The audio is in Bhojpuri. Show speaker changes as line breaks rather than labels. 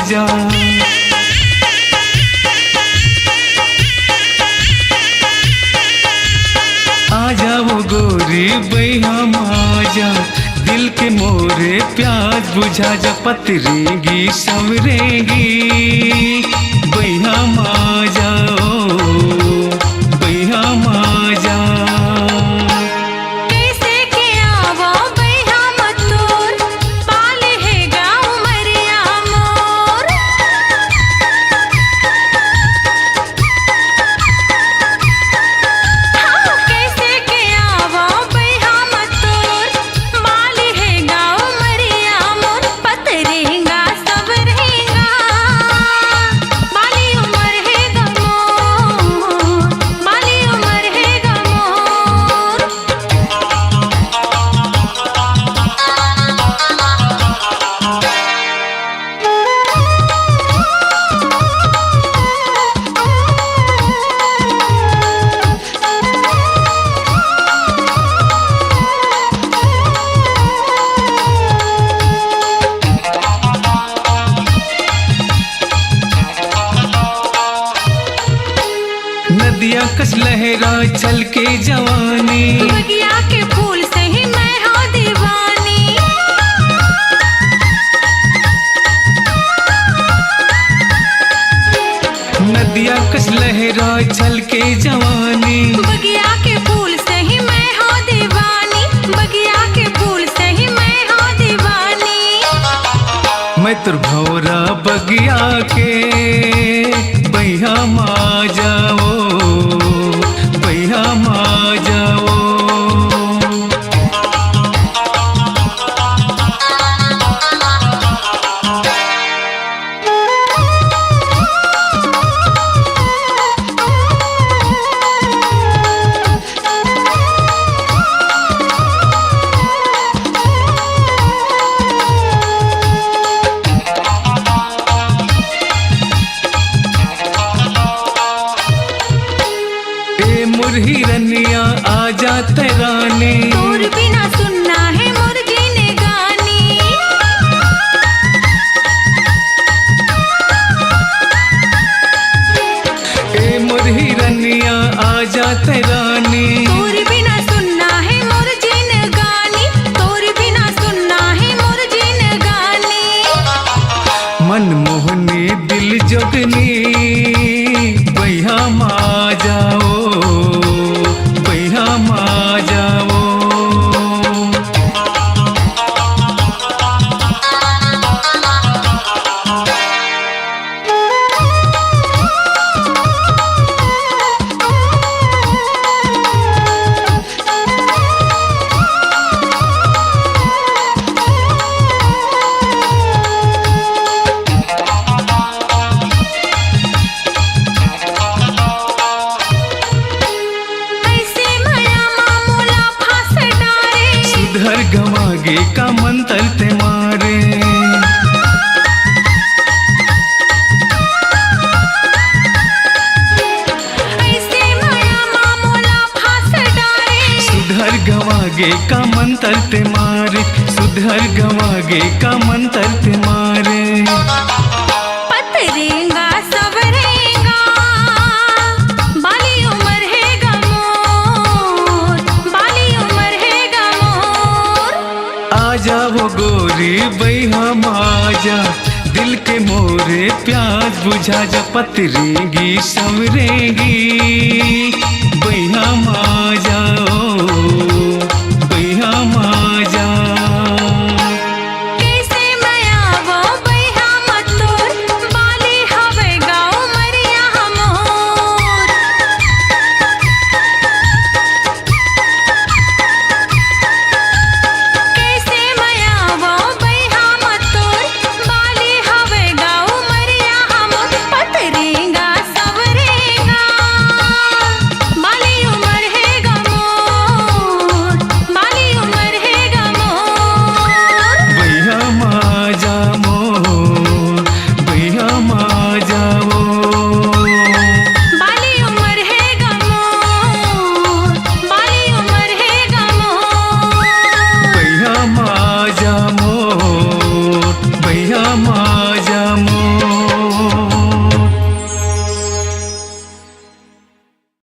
जा। आजा वो गोरी बैया माजा, दिल के मोरे प्यास बुझा जा। पतरेगी संवरेगी बैया माजा, ओ बैया माजा। नदिया कस लहरा चल के जवानी,
बगिया के फूल से ही मैं हो दीवानी।
नदिया कस लहरा चल के जवानी,
बगिया के फूल से ही मैं हो दीवानी। बगिया के फूल से ही मैं हो दीवानी।
मैं तुर भौरा बगिया के बैया माजा, ओ बैया माजा। हिरनिया आजा तराने,
तोर बिना सुनना है मुर्गी ने गानी।
ए मोर हिरनिया आजा तराने,
तोर बिना सुनना है मुर्गी ने गानी। तोर बिना सुनना है मुर्गी ने गानी।
मनमोहनी दिल जोगनी बैया माजा, ओ बैया माजा। सुधर गवागे का मंतर ते मारे,
ऐसे माया मामूला फांस डारे।
सुधर गवागे का मंतर ते मारे, सुधर गवागे का मंतर ते मारे।
पतरेगा सवरेगा बाली उम्र है गमोर, बाली उम्र है गमोर।
आजा वो गोरी बैया माजा, दिल के मोरे प्यास बुझा जा। पतरेगी संवरेगी